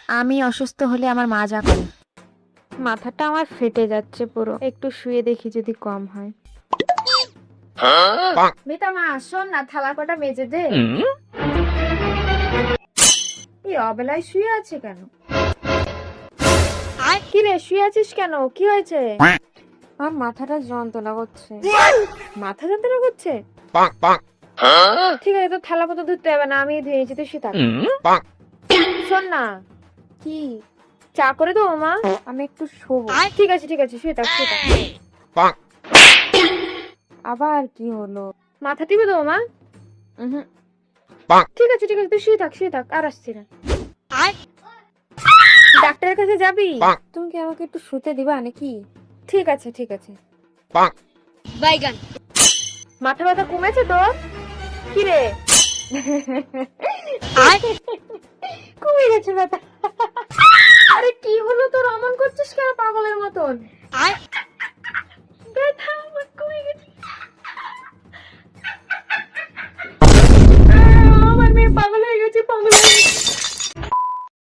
আমি অসুস্থ হলে আমার মা যা করে। মাথাটা আমার ফেটে যাচ্ছে পুরো, একটু শুয়ে দেখি যদি কম হয়। মিতা মা শোন না, থালা কটা মেজে দে। এই অবেলায় শুয়ে আছে কেন? কি রে, শুয়ে আছিস কেন? কি হয়েছে? আমার মাথাটা যন্ত্রণা করছে। মাথা যন্ত্রণা করছে? ঠিক আছে, তো থালা পত্র ধুতে হবে না, আমি ধুয়ে নিচ্ছি, তুই শুয়ে থাক। শোন না, কি? চা করে দেবো মা? আমি একটু শোবো। ঠিক আছে ঠিক আছে, শুয়ে থাক শুয়ে থাক। আবার কি হলো? মাথা টিপে দেবো মা? উহুম। ঠিক আছে ঠিক আছে, তুই শুয়ে থাক আর আসছি না। ডাক্তারের কাছে যাবি? তুমি কি আমাকে একটু শুতে দিবা নাকি? ঠিক আছে ঠিক আছে। মাথা ব্যথা কমেছে তোর? কি রে? কমে গেছে ব্যথা। আরে কি হলো তোর, অমন করছিস কেন পাগলের মতন?